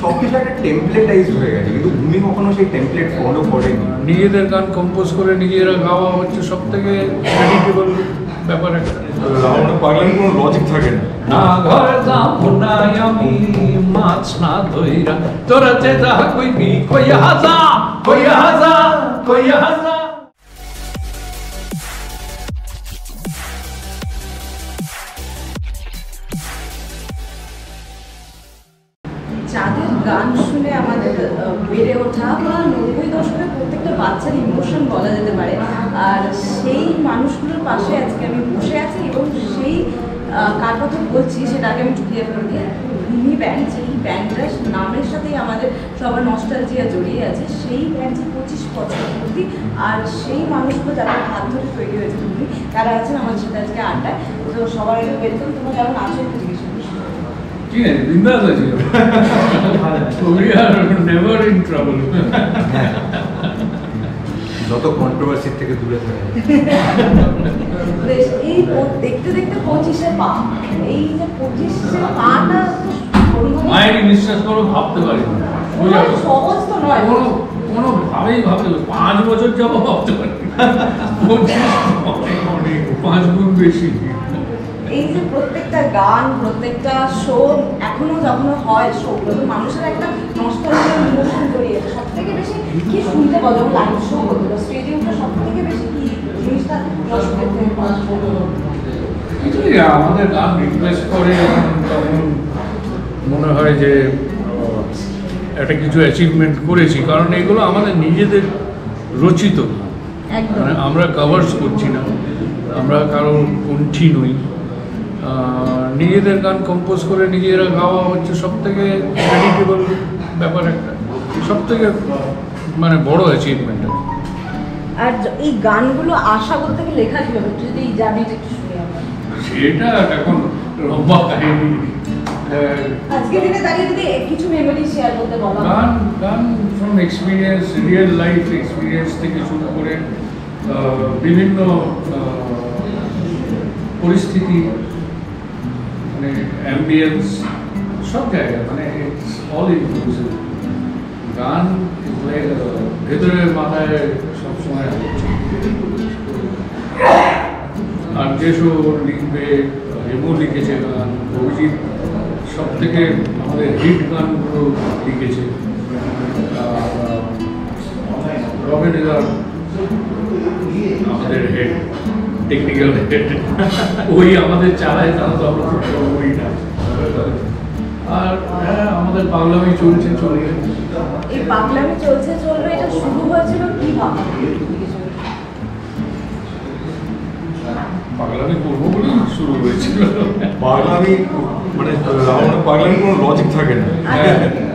সবকিছু একটা টেমপ্লেটাইজ হয়ে গেছে, কিন্তু ভূমি কখনো সেই টেমপ্লেট ফলো করেনি। নিজেদের গান কম্পোজ করে নিজেরা গাওয়া হচ্ছে সব থেকে ক্রেডিটেবল ব্যাপার একটা। রাউন্ডে পাগলামি কোনো লজিক থাকে না। না ঘর যাবো না আমি মাছ না ধইরা, তোরা যে যা কইবি কইয়া হাজা কইয়া হাজা কইয়া হাজা। যাদের গান শুনে আমাদের বেড়ে ওঠা বা 90 দশকের প্রত্যেকটা বাচ্চার ইমোশন বলা যেতে পারে, আর সেই মানুষগুলোর পাশে আজকে আমি বসে আছি এবং সেই কার কথা বলছি সেটা আগে আমি ক্লিয়ার করে দিই। ভূমি ব্যান্ড, যেই ব্যান্ডটার নামের সাথেই আমাদের সবার নস্টালজিয়া জড়িয়ে আছে, সেই ব্যান্ডটি 25 বছর অবধি, আর সেই মানুষগুলো যারা হাত ধরে তৈরি হয়েছে ভূমি, তারা আছেন আমাদের সাথে আজকে আড্ডায়। তো সবাই ওয়েলকাম। তোমরা কেমন আছো একটু জিজ্ঞেস করি। ঠিক আছে, বিন্দাস আছি। We are never in trouble. যত কন্ট্রোভার্সি থেকে দূরে থাকে। বেশ, এই দেখতে দেখতে 25-এ পা, এই যে 25-এ পাটা মায়ের বিশ্বাস করো, ভাবতে পারি না, সহজ তো নয়। কোনো ভাবেই ভাবতে পারি 5 বছর যাবো ভাবতে পারি, 5 গুণ বেশি। এই যে প্রত্যেকটা গান, প্রত্যেকটা শো এখনো যখন হয়, শোগুলো মানুষের একটা নস্টালজিয়া ইমোশন জড়িয়ে আছে। সব থেকে বেশি কি শুনতে পাওয়া যখন লাইভ শো হতো স্টেজে উঠে, সব থেকে বেশি কি জিনিসটা দর্শকের থেকে কিছুই আমাদের গান রিকোয়েস্ট করে, তখন মনে হয় যে একটা কিছু অ্যাচিভমেন্ট করেছি, কারণ এগুলো আমাদের নিজেদের রচিত, মানে আমরা কভার্স করছি না, আমরা কারোর কণ্ঠী নই। নিজেদের গান কম্পোজ করে নিজেরা গাওয়া হচ্ছে সব থেকে ক্রেডিটেবল ব্যাপার একটা, সব থেকে মানে বড় অ্যাচিভমেন্ট। আর এই গানগুলো আশা বলতে গেলে লেখা কিভাবে যদি জানি একটু শুনি আমরা। সেটা এখন লম্বা কাহিনী। আজকে দিনে দাঁড়িয়ে যদি কিছু মেমোরি শেয়ার করতে বলো। গান from experience, real life experience থেকে শুরু করে বিভিন্ন পরিস্থিতি, মানে অ্যাম্বিয়েন্স, সব জায়গায়, মানে ইটস অল ইনক্লুসিভ। গান ভেতরের মাথায় সবসময় হচ্ছে। আর যেসব লিখবে, হেমু লিখেছে গান, অভিজিৎ সব থেকে আমাদের হিট গানগুলো লিখেছে, রবিন আমাদের হেড, টেকনিক্যাল হেড, ওই আমাদের চালায়, তারা তো আমরা খুব করি না। আর হ্যাঁ, আমাদের পাগলামি চলছে চলবে। এই পাগলামি চলছে চলবে, এটা শুরু হয়েছিল কিভাবে? পাগলামি করবো বলেই শুরু হয়েছিল। পাগলামি মানে রাউন্ডে পাগলামি কোনো লজিক থাকে না,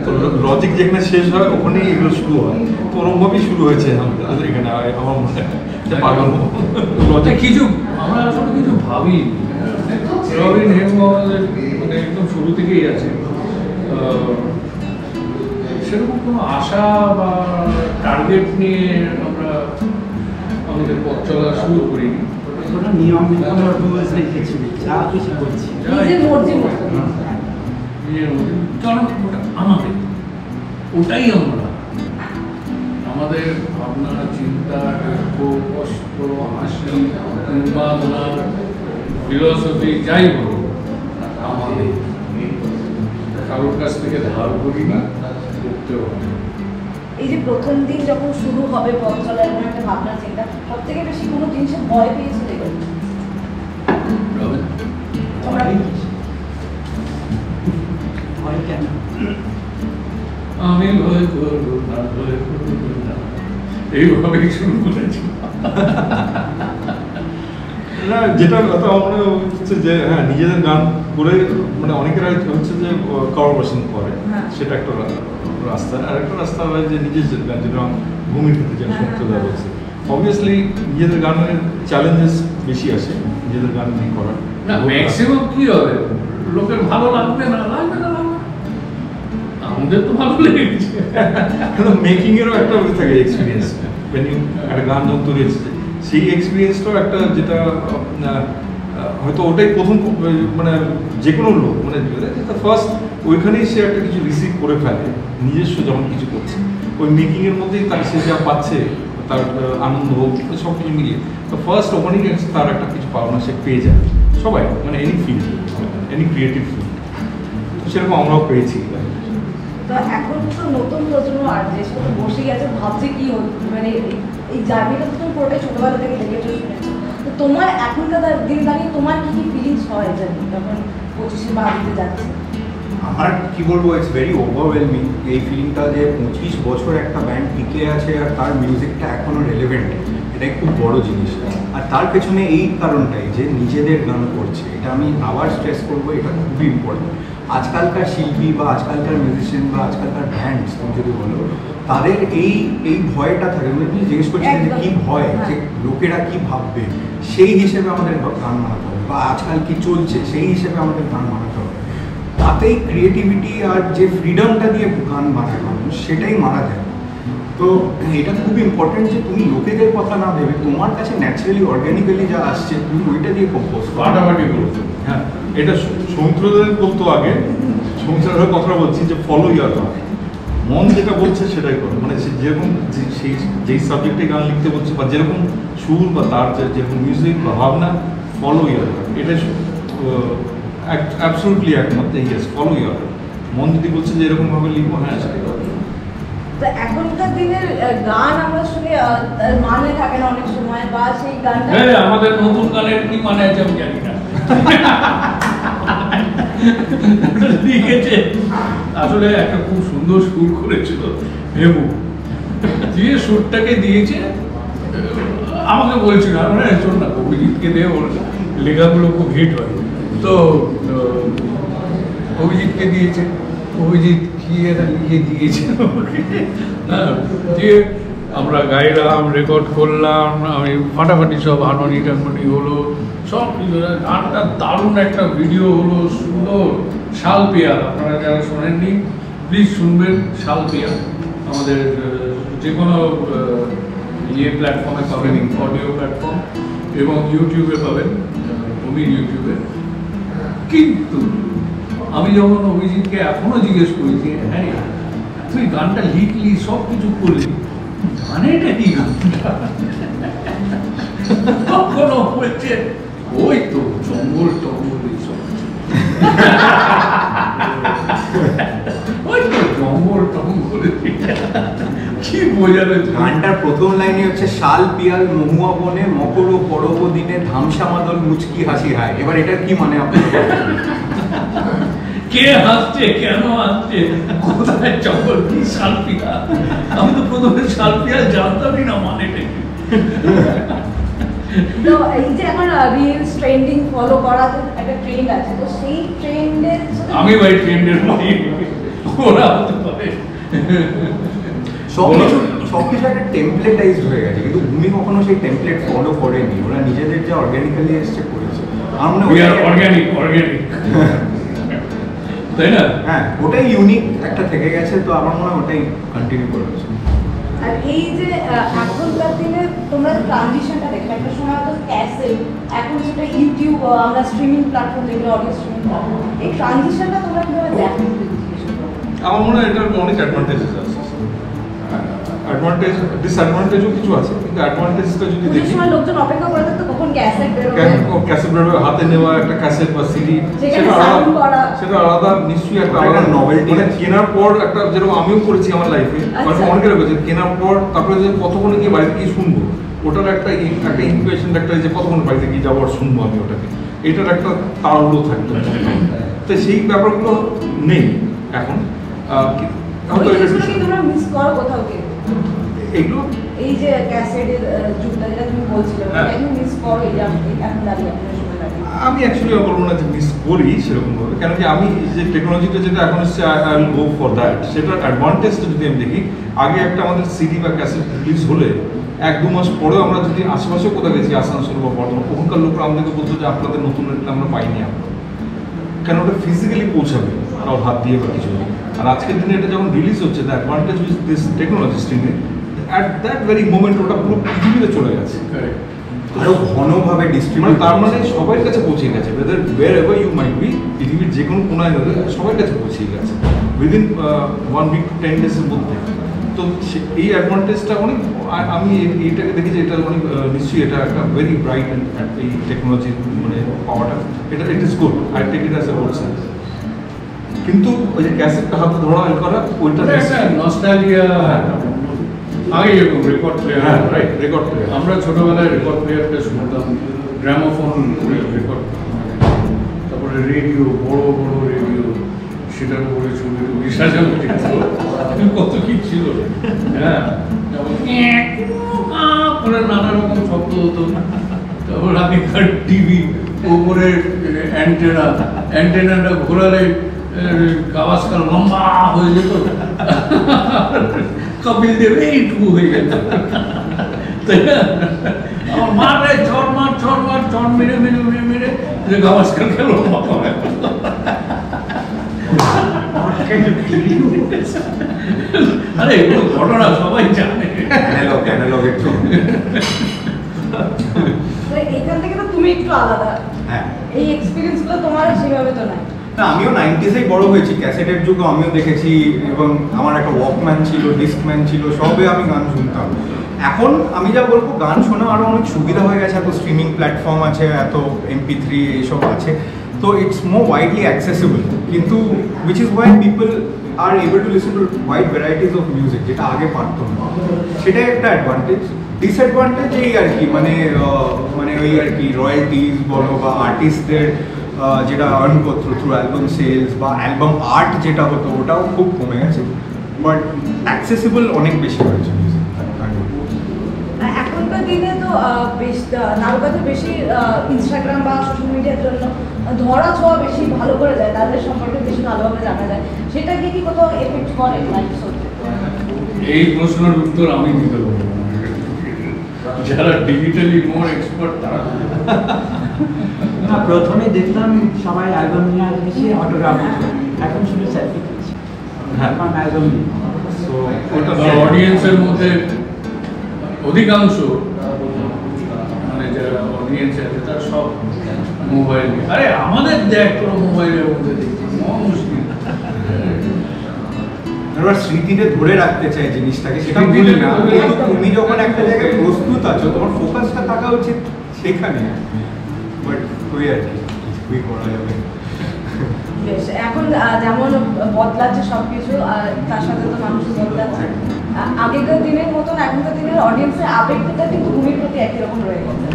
তো লজিক যেখানে শেষ হয় ওখানেই এগুলো শুরু হয়। তো ওরকমভাবেই শুরু হয়েছে আমাদের এখানে। আমার মনে হয় লজিক কিছু, আমরা আসলে কিছু ভাবি। রবিন হেমু আমাদের মানে একদম শুরু থেকেই আছে, সেরকম কোনো আশা বা টার্গেট নিয়ে আমরা আমাদের পথ চলা শুরু করিনি। কারণ ওটা আমাদের, ওটাই আমরা, আমাদের ভাবনা, চিন্তা, দুঃখ, কষ্ট, হাসি, উন্মাদনা, ফিলসফি, যাই বলো, আমাদের কারোর কাছ থেকে ধার করি না, করতেও হবে। এই যে প্রথম দিন যখন শুরু হবে পথ চলা, এমন একটা ভাবনা চিন্তা, সব থেকে বেশি কোনো জিনিসে ভয় পেয়েছিল? আমি ভয় করবো না, ভয় করবো না, এইভাবেই শুরু করেছি। না, যেটা কথা আমার মনে হচ্ছে যে হ্যাঁ, নিজেদের গান করে মানে অনেকেরা হচ্ছে যে কভার করে, সেটা একটা রাস্তা। আর একটা রাস্তা হয় যে নিজের গান, যেটা ভূমির ক্ষেত্রে যেটা সত্যতা বলছে, অবভিয়াসলি নিজেদের গানের চ্যালেঞ্জেস বেশি আসে নিজেদের গান নিয়ে করার। না, ম্যাক্সিমাম কি হবে, লোকের ভালো লাগবে না, লাগবে না, আমাদের তো ভালো লেগেছে। কিন্তু মেকিংয়েরও একটা থাকে এক্সপিরিয়েন্স, একটা গান যখন তৈরি হচ্ছে, সেই এক্সপিরিয়েন্সটাও একটা, যেটা হয়তো ওটাই প্রথম, মানে যে কোনো লোক, মানে ফার্স্ট ওইখানেই সে একটা কিছু রিসিভ করে ফেলে নিজস্ব যখন কিছু করছে, ওই মেকিংয়ের মধ্যেই তার সে যা পাচ্ছে, তার আনন্দ হোক সব কিছু মিলিয়ে তো ফার্স্ট ওপেনিং তার একটা কিছু পাওনা সে পেয়ে যায় সবাই, মানে any field, any creative field, সেরকম আমরাও পেয়েছি। তো এখন তো নতুন প্রজন্ম আর্টিস্ট তো বসে গেছে ভাবছে কি মানে এই জার্নিটা তো তুমি পুরোটাই ছোটবেলা থেকে দেখেছো শুনেছো, তো তোমার এখনকার দিন দাঁড়িয়ে তোমার কি কি ফিলিংস হয় জানি তখন 25-এ পা দিতে যাচ্ছে? আমার কি বলবো, ইটস ভেরি ওভারওয়েলমিং এই ফিলিংটা যে 25 বছর একটা ব্যান্ড টিকে আছে আর তার মিউজিকটা এখনো রেলেভেন্ট, এটাই খুব বড় জিনিস। আর তার পেছনে এই কারণটাই যে নিজেদের গান করছে, এটা আমি আবার স্ট্রেস করবো, এটা খুবই ইম্পর্টেন্ট। আজকালকার শিল্পী বা আজকালকার মিউজিশিয়ান বা আজকালকার ব্যান্ডস তুমি যদি বলো, তাদের এই ভয়টা থাকে, তুমি জিজ্ঞেস করছি যে কী ভয়, যে লোকেরা কি ভাববে, সেই হিসেবে আমাদের গান বানাতে হবে, বা আজকাল কি চলছে সেই হিসেবে আমাদের গান বানাতে হবে। তাতেই ক্রিয়েটিভিটি আর যে ফ্রিডমটা দিয়ে গান বানায় মানুষ, সেটাই মারা যায়। তো এটা খুব ইম্পর্টেন্ট যে তুমি লোকেদের কথা না ভেবে তোমার কাছে ন্যাচারালি অর্গ্যানিক্যালি যা আসছে তুমি ওইটা দিয়ে কম্পোজ ফাটাফাটি বলতো। হ্যাঁ, এটা সৌমিত্রদের বলতো আগে, সৌমিত্রদের কথা বলছি যে ফলো ইয়ার গান, মন যেটা বলছে সেটাই করো, মানে সে যেরকম যেই সাবজেক্টে গান লিখতে বলছে বা যেরকম সুর বা তার যেরকম মিউজিক বা ভাবনা, ফলো ইয়ার গান, এটা অ্যাবসলিউটলি একমাত্র ইয়েস, ফলো ইয়ার মন যদি বলছে যে এরকমভাবে লিখবো, হ্যাঁ সেটাই করো। তো এখনকার দিনের গান আমরা শুনে মানে থাকে না অনেক সময়, বা সেই গানটা আমাদের নতুন গানের কি মানে আছে আমি জানি না। লিখেছে আসলে একটা খুব সুন্দর সুর করেছিল হেমু, দিয়ে সুরটাকে দিয়েছে আমাকে বলছিল, মানে শোন না অভিজিৎকে দিয়ে ওর লেখাগুলো খুব হিট হয়, তো অভিজিৎকে দিয়েছে, অভিজিৎ কি এটা লিখে দিয়েছে আমাকে, হ্যাঁ, দিয়ে আমরা গাইলাম, রেকর্ড করলাম, আমি ফাটাফাটি সব হারমোনি টারমোনি হলো, সব কিছু, গানটা দারুণ একটা ভিডিও হলো, সুন্দর। শাল পিয়ার, আপনারা যারা শোনেননি প্লিজ শুনবেন, শাল পিয়ার আমাদের যে কোনো প্ল্যাটফর্মে পাবেন, অডিও প্ল্যাটফর্ম, এবং ইউটিউবে পাবেন, অমির ইউটিউবে। কিন্তু আমি যখন অভিজিৎকে এখনো জিজ্ঞেস করি যে হ্যাঁ তুই গানটা লিখলি, সব কিছু করলি, গানেটা কি গানটা, কখনো বলছে ওই তো জঙ্গল টঙ্গল এইসব, ওই তো জঙ্গল টঙ্গল, কি বোঝানো। গানটার প্রথম লাইনে হচ্ছে শাল পিয়াল মহুয়া বনে মকর ও পরব দিনে ধামসা মাদল মুচকি হাসি হায়। এবার এটা কি মানে আপনার? কে হাসছে, কেন হাসছে, কোথায় জঙ্গল, কি শাল পিয়াল? আমি তো প্রথমে শাল পিয়াল জানতামই না মানেটা কি। তো এই যে এখন রিলস ট্রেন্ডিং ফলো করা একটা ট্রেন্ড আছে, তো সেই ট্রেন্ডের আমি ভাই ট্রেন্ডের মধ্যে ওরা হতে পারে, সবকিছু একটা টেমপ্লেটাইজড হয়ে গেছে, কিন্তু ভূমি কখনো সেই টেমপ্লেট ফলো করেনি, ওরা নিজেদের যা অর্গানিক্যালি এসছে করেছে। অর্গানিক তাই না? হ্যাঁ, ওটাই ইউনিক একটা থেকে গেছে, তো আমার মনে হয় ওটাই কন্টিনিউ করেছে। আর এই যে এখনকার দিনে তোমরা ট্রানজিশনটা দেখবে, একটা সময় তো ক্যাসেট, এখন সেটা ইউটিউব, আমরা স্ট্রিমিং প্ল্যাটফর্ম যেগুলো অডিও স্ট্রিমিং প্ল্যাটফর্ম, এই ট্রানজিশনটা তোমরা কিভাবে দেখো? আমার মনে হয় এটার অনেক অ্যাডভান্টেজেস আছে, অ্যাডভান্টেজ ডিসঅ্যাডভান্টেজও কিছু আছে, কিন্তু অ্যাডভান্টেজটা যদি দেখি, সময় লোকজন অপেক্ষা করে থাকতো কখন ক্যাসেট বেরোবে, ক্যাসেট বেরোবে, হাতে নেওয়া একটা ক্যাসেট বা সিডি, সেটা আলাদা নিশ্চয়ই একটা আলাদা নভেলটি। মানে কেনার পর একটা, যেরকম আমিও করেছি আমার লাইফে, মানে অনেকের হয়েছে কেনার পর তারপরে যে কতক্ষণ গিয়ে বাড়িতে গিয়ে শুনবো, ওটার একটা ইনকুয়েশন, একটা যে কতক্ষণ বাড়িতে গিয়ে যাবো আর শুনবো আমি ওটাকে, এটার একটা তাড়াহুড়ো থাকতো। তো সেই ব্যাপারগুলো নেই এখন। তোমরা মিস করো কোথাও কি এগুলো এই যে ক্যাসেটের যুগটা যেটা তুমি বলছিলে, কেন মিস করো এটা এখন দাঁড়িয়ে আপনার সময় লাগে? আমি অ্যাকচুয়ালি বলবো না যে মিস করি সেরকমভাবে, কেন কি আমি যে টেকনোলজিটা যেটা এখন এসছে, I will go for that. সেটার অ্যাডভান্টেজটা যদি আমি দেখি, আগে একটা আমাদের সিডি বা ক্যাসেট রিলিজ হলে 1-2 মাস পরেও আমরা যদি আশেপাশেও কোথাও গেছি, আসানসোল বা বর্ধমান, ওখানকার লোকরা আমাদেরকে বলতো যে আপনাদের নতুন রেটটা আমরা পাইনি, আমরা কেন ওটা ফিজিক্যালি পৌঁছাবে কারোর হাত দিয়ে বা কিছু। আর আজকের দিনে এটা যখন রিলিজ হচ্ছে, the advantage with this technology streaming, at that very moment ওটা পুরো পৃথিবীতে চলে গেছে। আরো ঘনভাবে মানে ডিস্ট্রিবিউট তার মানে সবার কাছে পৌঁছে গেছে whether wherever you might be পৃথিবীর যে কোনো কোনায় হলে সবার কাছে পৌঁছে গেছে উইদিন 1 week to 10 days এর মধ্যে। তো এই অ্যাডভান্টেজটা অনেক আমি এইটাকে দেখি যে এটা অনেক নিশ্চয়ই এটা একটা ভেরি ব্রাইট এই টেকনোলজির মানে পাওয়াটা এটা it is good I take it as a whole sense. কিন্তু ওই যে ক্যাসেটটা হাতে ধরা করা ওইটা নস্টালজিয়া আগে যেরকম রেকর্ড প্লেয়ার, হ্যাঁ রাইট, রেকর্ড প্লেয়ার। আমরা ছোটবেলায় রেকর্ড প্লেয়ারটা শুনতাম, গ্রামোফোন রেকর্ড, তারপরে রেডিও, বড় বড় রেডিও, সেটার উপরে ছবি টবি সাজানো যেত, কত কি ছিল। হ্যাঁ, তারপর করে নানা রকম শব্দ হতো। তারপর আগেকার টিভি উপরে অ্যান্টেনাটা ঘোরালে গাওয়াজকার লম্বা হয়ে যেত, কপিল দেব এইটুকু হয়ে যেত। আমার মারে চর মেরে গাওয়াজকারকে লম্বা করে। আরে এগুলো ঘটনা সবাই জানে। অ্যানালগের জন্য এখান থেকে তো তুমি একটু আলাদা, হ্যাঁ। এই এক্সপিরিয়েন্সগুলো তোমার সেভাবে তো নাই। না, আমিও 90s-এই বড় হয়েছি, ক্যাসেটের যুগে আমিও দেখেছি, এবং আমার একটা ওয়াকম্যান ছিল, ডিস্কম্যান ছিল, সবে আমি গান শুনতাম। এখন আমি যা বলবো, গান শোনা আরও অনেক সুবিধা হয়ে গেছে, এত স্ট্রিমিং প্ল্যাটফর্ম আছে, এত MP3 এইসব আছে, তো ইটস মোর ওয়াইডলি অ্যাক্সেসিবল, কিন্তু which is why people R able to listen to wide varieties of music, যেটা আগে পারতো না। সেটাই একটা অ্যাডভান্টেজ। ডিসঅ্যাডভান্টেজ এই আর কি, মানে ওই আর কি রয়্যালটিস বলো বা আর্টিস্টদের যেটা আর্ন করতো থ্রু অ্যালবাম সেলস বা অ্যালবাম আর্ট যেটা হতো, ওটাও খুব কমে গেছে, বাট অ্যাক্সেসিবল অনেক বেশি হয়েছে মিউজিক। এখনকার দিনে তো বেশ নারীরা বেশি ইনস্টাগ্রাম বা সোশ্যাল মিডিয়ার জন্য ধরা ছোঁয়া বেশি ভালো করে যায়, তাদের সম্পর্কে বেশি ভালোভাবে জানা যায়, সেটা কি কোথাও এফেক্ট করে লাইফ স্টোরিতে? এই প্রশ্নের উত্তর আমি দিতে পারবো না। যারা ডিজিটালি মোর এক্সপার্ট তারা। না, প্রথমে দেখতাম সবাই অ্যালবাম নিয়ে এসে অটোগ্রাফ দিত, এখন শুধু সেলফি দিচ্ছে। হ্যাঁ, এখন অ্যালবাম নেই। সো ওটা অডিয়েন্সের মধ্যে অধিকাংশ মানে যারা অডিয়েন্স আছে তারা সব মোবাইল, আরে আমাদের দেখ তোরা মোবাইলের মধ্যে দেখছি মুশকিল। এবার স্মৃতিতে ধরে রাখতে চাই জিনিসটাকে, সেটা ভুল না, কিন্তু তুমি যখন একটা জায়গায় প্রস্তুত আছো, তোমার ফোকাসটা থাকা উচিত সেখানে। বাট ওই আর কি, কিছুই করা যাবে। বেশ, এখন যেমন বদলাচ্ছে সবকিছু, তার সাথে তো মানুষ বদলাচ্ছে। আগেকার দিনের মতন এখনকার দিনের অডিয়েন্সের আবেগটা কিন্তু ভূমির প্রতি একই রকম রয়ে গেছে।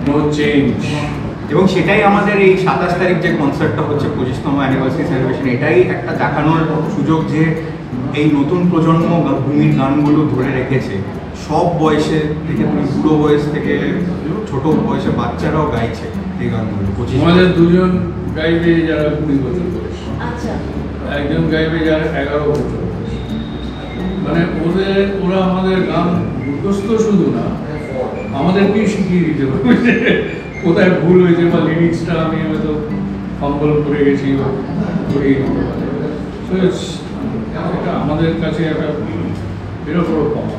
No change. এবং সেটাই আমাদের এই 27 তারিখ যে কনসার্টটা হচ্ছে 25তম অ্যানিভার্সারি সেলিব্রেশন, এটাই একটা দেখানোর সুযোগ যে এই নতুন প্রজন্ম ভূমির গানগুলো ধরে রেখেছে। সব বয়সে থেকে, তুমি বুড়ো বয়স থেকে ছোট বয়সে বাচ্চারাও গাইছে এই গানগুলো। আমাদের দুজন গাইবে যারা 20 বছর বয়স, আচ্ছা, একজন গাইবে যারা 11 বছর বয়স। মানে ওরা আমাদের গান মুখস্থ শুধু না, আমাদেরকেই শিখিয়ে দিতে পারবে যে কোথায় ভুল হয়েছে বা লিরিক্সটা আমি হয়তো ফাম্বল করে গেছি বা করিয়ে দিতে পারে। তো এটা আমাদের কাছে একটা বিরাট বড় পাওয়া।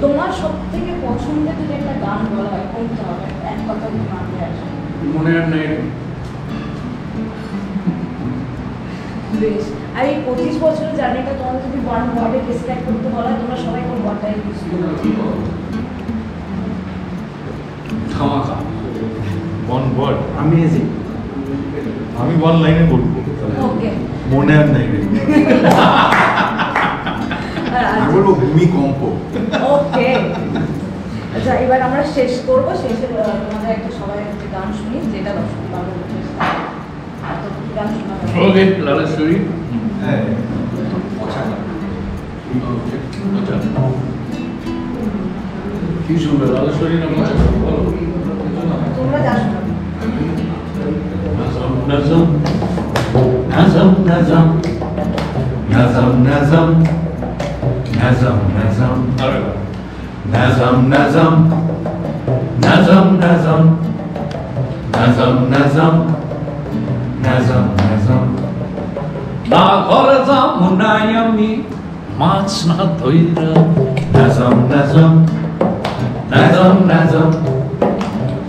তোমার সব থেকে পছন্দের যদি একটা গান বলা হয় কোনটা হবে? এক কথা মানতে আসে মনে আর নেই। বেশ, আর এই 25 বছরের জার্নিটা তোমাদের যদি ওয়ান ওয়ার্ডে ডিসক্রাইব করতে বলা হয়, তোমরা সবাই কোন ওয়ার্ডটা ইউজ করবে? ধামাকা। One word, amazing. আমি ওয়ান লাইনে বলবো, ওকে, মনে আর নাই রে। আমি বলবো ভূমিকম্প। ওকে, আচ্ছা এবার আমরা শেষ করবো। শেষে তোমাদের একটা সবাই একটা গান শুনি, যেটা দর্শক ভালো গান শোনা হবে। ওকে, লালেশ্বরী। হ্যাঁ, আচ্ছা, কি শুনবে? লালেশ্বরী না বলো? তোমরা যা শোনাবে। Nazam, nazam, nazam, nazam, nazam, nazam, nazam, nazam, nazam, nazam, nazam, nazam, nazam, nazam, nazam. Na korazam munayami, মাছ না ধইরা নাজম নাজম নাজম নাজম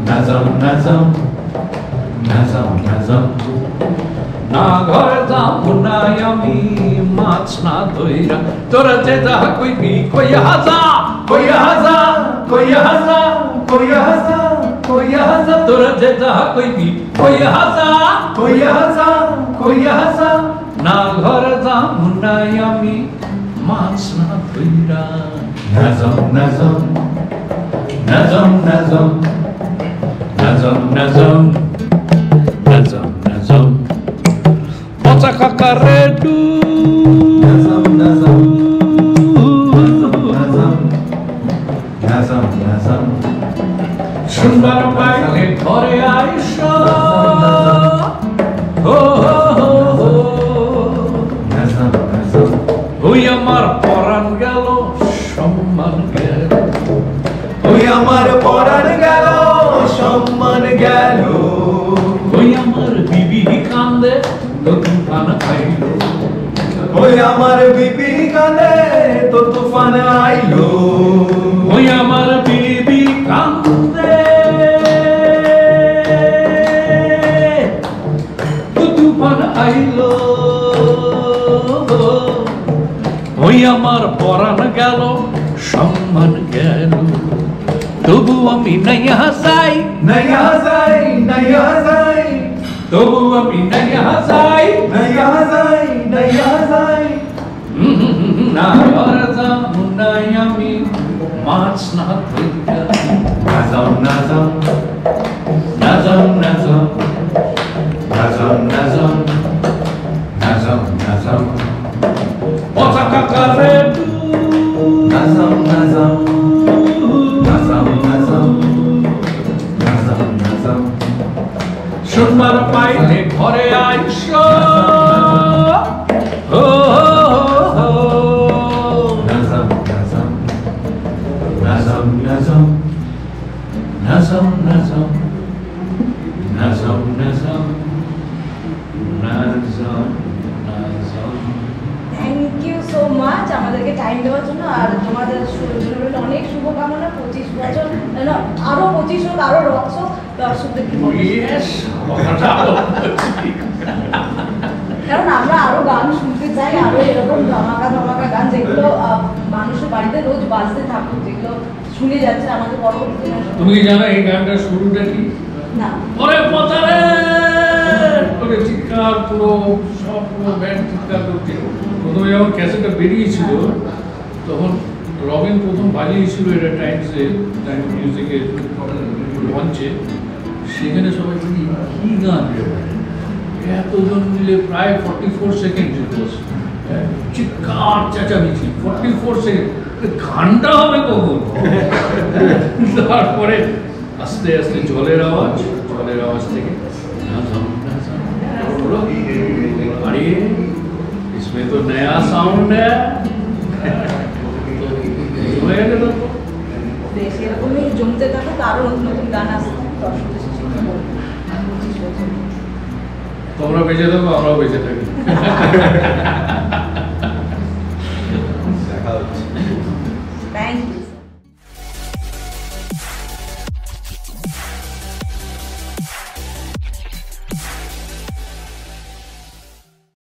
নাজম নাজম নাজম নাজম না ঘরে যাবো না আমি মাছ না ধইরা তোরা যে যা কইবি কইয়া হাজা কইয়া হাজা কইয়া হাজা কইয়া হাজা কইয়া হাজা তোরা যে যা কইবি কইয়া হাজা কইয়া হাজা কইয়া হাজা না ঘরে যাবো না আমি মাছ না ধইরা নাজম নাজম নাজম নাজম নাজম নাজম নাজম নাজম পচা কাকারে ডু নাজম নাজম নাজম নাজম নাজম সুন্দর পাইলে ঘরে আইসা ও নাজম নাজম ওই আমার পরাণ গেল সম্মান গেল ওই আমার পরাণ গেল সম্মান গেল ওই আমার বিবি কান্দে নতুন খানা খাইল ওই আমার বিবি কাঁদে তো তুফান আইলো ওই আমার বিবি কান্দে তো তুফান আইলো ওই আমার পরাণ গেল সম্মান গেল তবু আমি নাইয়া যাই নয়া যাই নয়া যাই তবু আমি নাইয়া যাই নয়া যাই নয়া যাই না যাবো নাই আমি মাছ না ধইরা নাজম নাজম নাজম নাজম নাজম নাজম নাজম নাজম পচা কাকারে নাজম নাজম নাজম নাজম নাজম নাজম শুনবার পাইলে ঘরে আইসো ও নাজম নাজম নাজম নাজম নাজম নাজম নাজম নাজম নাজম নাজম থ্যাংক ইউ সো মাচ আমাদেরকে টাইম দেওয়ার জন্য আর তোমাদের জন্য অনেক শুভকামনা 25 বছর না আরো 25 হোক আরো রক্স হোক দর্শকদের কি বলবো ইয়েস কারণ আমরা আরো গান শুনতে চাই আরো এরকম ধামাকা ধামাকা গান যেগুলো মানুষের বাড়িতে রোজ বাজতে থাকুক যেগুলো শুনে যাচ্ছে আমাদের পরবর্তী generation। তুমি কি জানো এই গানটার শুরুটা কি না ওরে পচারে করে চিৎকার পুরো সব পুরো ব্যান্ড চিৎকার করছে প্রথমে যখন ক্যাসেটটা বেরিয়েছিল তখন রবিন প্রথম বাজিয়েছিল এটা টাইমসে টাইম মিউজিকের মঞ্চে সেখানে সবাই বলি কি গান রে ভাই? এতজন মিলে প্রায় 44 সেকেন্ড চিৎকার চেঁচামেচি 44 সেকেন্ড গানটা হবে কখন তারপরে আস্তে আস্তে জলের আওয়াজ থেকে নাজম নাজম बोलो अरे इसमें तो नया साउंड है तो বেশ এরকমই জমতে থাকুক আরো নতুন নতুন গান আসছে দর্শকদের সাথে বলবো। 25 বছর তোমরা বেঁচে থাকো আমরাও বেঁচে থাকি দেখা হচ্ছে থ্যাংক ইউ